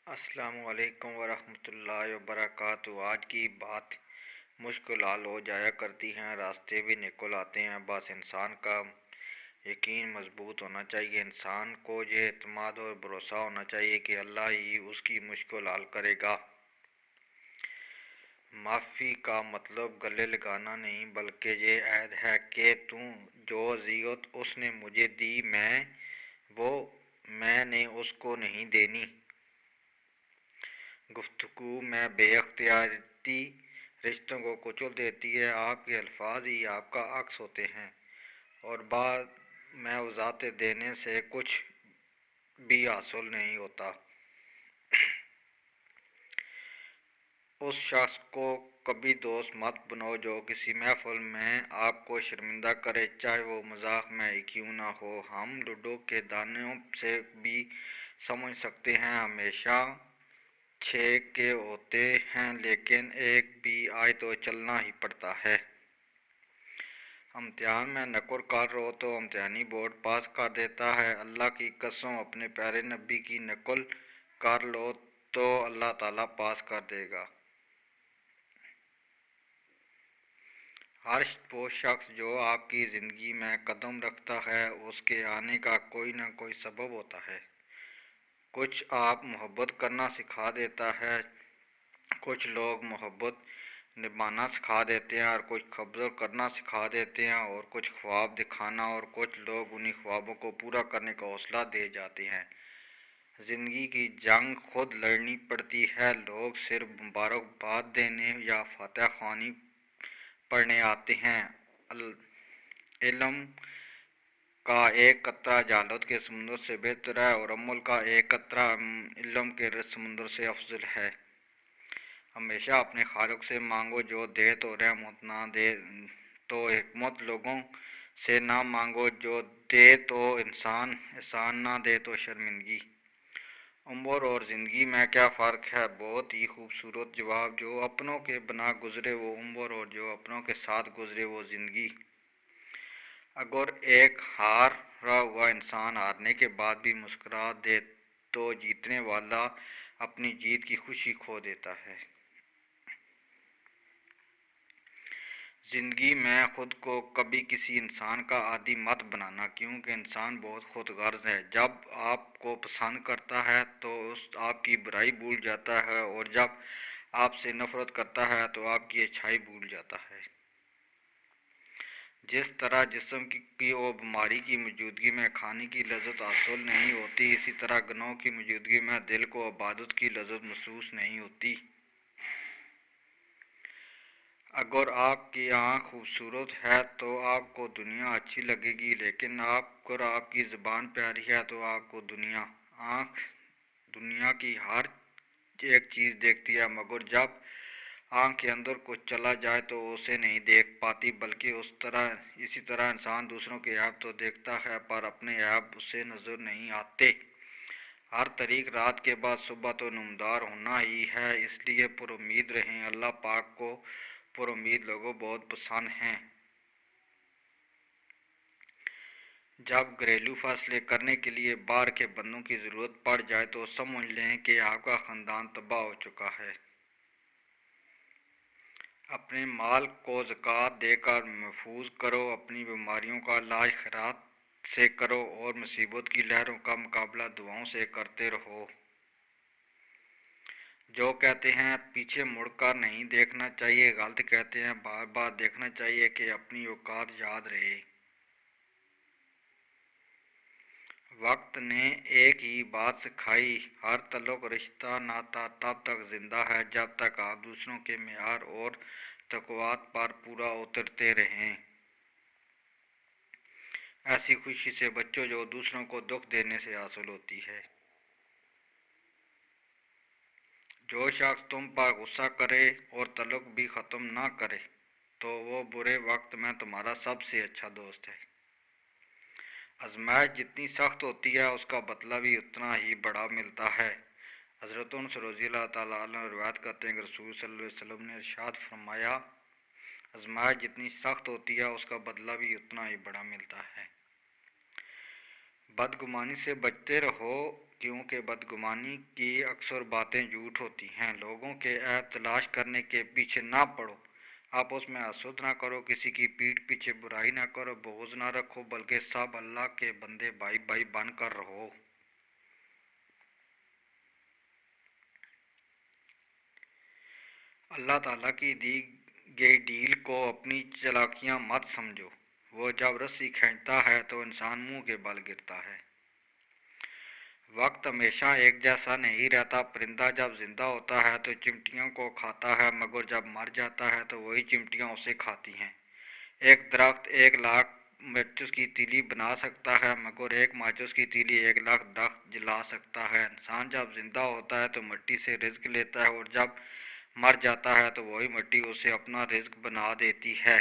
السلام علیکم ورحمۃ اللہ وبرکاتہ۔ آج کی بات مشکل حال ہو جایا کرتی ہیں، راستے بھی نکل آتے ہیں، بس انسان کا یقین مضبوط ہونا چاہیے۔ انسان کو یہ اعتماد اور بھروسہ ہونا چاہیے کہ اللہ ہی اس کی مشکل حل کرے گا۔ معافی کا مطلب گلے لگانا نہیں، بلکہ یہ عہد ہے کہ جو اذیت اس نے مجھے دی میں نے اس کو نہیں دینی۔ گفتگو میں بے اختیاری رشتوں کو کچل دیتی ہے۔ آپ کے الفاظ ہی آپ کا عکس ہوتے ہیں، اور بعد میں وضاحت دینے سے کچھ بھی حاصل نہیں ہوتا۔ اس شخص کو کبھی دوست مت بناؤ جو کسی محفل میں آپ کو شرمندہ کرے، چاہے وہ مذاق میں ہی کیوں نہ ہو۔ ہم لوڈو کے دانوں سے بھی سمجھ سکتے ہیں، ہمیشہ 6 کے ہوتے ہیں، لیکن ایک بھی آئے تو چلنا ہی پڑتا ہے۔ امتحان میں نقل کر رہو تو امتحانی بورڈ پاس کر دیتا ہے۔ اللہ کی قسم، اپنے پیارے نبی کی نقل کر لو تو اللہ تعالیٰ پاس کر دے گا۔ ہر وہ شخص جو آپ کی زندگی میں قدم رکھتا ہے، اس کے آنے کا کوئی نہ کوئی سبب ہوتا ہے۔ کچھ آپ محبت کرنا سکھا دیتا ہے، کچھ لوگ محبت نبھانا سکھا دیتے ہیں، اور کچھ قبضہ کرنا سکھا دیتے ہیں، اور کچھ خواب دکھانا، اور کچھ لوگ انہی خوابوں کو پورا کرنے کا حوصلہ دے جاتے ہیں۔ زندگی کی جنگ خود لڑنی پڑتی ہے، لوگ صرف مبارکباد دینے یا فاتحہ خوانی پڑھنے آتے ہیں۔ علم کا ایک قطرہ جہالت کے سمندر سے بہتر ہے، اور عمل کا ایک قطرہ علم کے سمندر سے افضل ہے۔ ہمیشہ اپنے خالق سے مانگو، جو دے تو رحمت، نہ دے تو حکمت۔ لوگوں سے نہ مانگو، جو دے تو احسان، نہ دے تو شرمندگی۔ عمر اور زندگی میں کیا فرق ہے؟ بہت ہی خوبصورت جواب۔ جو اپنوں کے بنا گزرے وہ عمر، اور جو اپنوں کے ساتھ گزرے وہ زندگی۔ اگر ایک ہارا ہوا انسان ہارنے کے بعد بھی مسکرا دے تو جیتنے والا اپنی جیت کی خوشی کھو دیتا ہے۔ زندگی میں خود کو کبھی کسی انسان کا عادی مت بنانا، کیونکہ انسان بہت خود غرض ہے۔ جب آپ کو پسند کرتا ہے تو آپ کی برائی بھول جاتا ہے، اور جب آپ سے نفرت کرتا ہے تو آپ کی اچھائی بھول جاتا ہے۔ جس طرح جسم کی اور بیماری کی موجودگی میں کھانے کی لذت حاصل نہیں ہوتی، اسی طرح گناہوں کی موجودگی میں دل کو عبادت کی لذت محسوس نہیں ہوتی۔ اگر آپ کی آنکھ خوبصورت ہے تو آپ کو دنیا اچھی لگے گی، لیکن اگر آپ کی زبان پیاری ہے تو آپ کو آنکھ دنیا کی ہر ایک چیز دیکھتی ہے، مگر جب آنکھ کے اندر کچھ چلا جائے تو اسے نہیں دیکھ پاتی۔ بلکہ اسی طرح انسان دوسروں کے عیب تو دیکھتا ہے، پر اپنے عیب اسے نظر نہیں آتے۔ ہر طریق رات کے بعد صبح تو نمودار ہونا ہی ہے، اس لیے پر امید رہیں۔ اللہ پاک کو پر امید لوگوں بہت پسند ہیں۔ جب گھریلو فیصلے کرنے کے لیے باہر کے بندوں کی ضرورت پڑ جائے تو سمجھ لیں کہ آپ کا خاندان تباہ ہو چکا ہے۔ اپنے مال کو زکوٰۃ دے کر محفوظ کرو، اپنی بیماریوں کا علاج خیرات سے کرو، اور مصیبت کی لہروں کا مقابلہ دعاؤں سے کرتے رہو۔ جو کہتے ہیں پیچھے مڑ کر نہیں دیکھنا چاہیے، غلط کہتے ہیں، بار بار دیکھنا چاہیے کہ اپنی اوقات یاد رہے۔ وقت نے ایک ہی بات سکھائی، ہر تعلق، رشتہ، ناطہ تب تک زندہ ہے جب تک آپ دوسروں کے معیار اور توقعات پر پورا اترتے رہیں۔ ایسی خوشی سے بچو جو دوسروں کو دکھ دینے سے حاصل ہوتی ہے۔ جو شخص تم پر غصہ کرے اور تعلق بھی ختم نہ کرے تو وہ برے وقت میں تمہارا سب سے اچھا دوست ہے۔ آزمائش جتنی سخت ہوتی ہے اس کا بدلہ بھی اتنا ہی بڑا ملتا ہے۔ حضرت انس رضی اللہ تعالیٰ عنہ روایت کرتے ہیں کہ رسول صلی اللہ علیہ وسلم نے ارشاد فرمایا، آزمائش جتنی سخت ہوتی ہے اس کا بدلہ بھی اتنا ہی بڑا ملتا ہے۔ بدگمانی سے بچتے رہو، کیونکہ بدگمانی کی اکثر باتیں جھوٹ ہوتی ہیں۔ لوگوں کے عیب تلاش کرنے کے پیچھے نہ پڑو، آپس میں حسد نہ کرو، کسی کی پیٹھ پیچھے برائی نہ کرو، بغض نہ رکھو، بلکہ سب اللہ کے بندے بھائی بھائی بن کر رہو۔ اللہ تعالیٰ کی دی گئی ڈیل کو اپنی چالاکیاں مت سمجھو، وہ جب رسی کھینچتا ہے تو انسان منہ کے بل گرتا ہے۔ وقت ہمیشہ ایک جیسا نہیں رہتا، پرندہ جب زندہ ہوتا ہے تو چمٹیوں کو کھاتا ہے، مگر جب مر جاتا ہے تو وہی چمٹیاں اسے کھاتی ہیں۔ ایک درخت 1,00,000 ماچس کی تیلی بنا سکتا ہے، مگر ایک ماچس کی تیلی 1,00,000 درخت جلا سکتا ہے۔ انسان جب زندہ ہوتا ہے تو مٹی سے رزق لیتا ہے، اور جب مر جاتا ہے تو وہی مٹی اسے اپنا رزق بنا دیتی ہے۔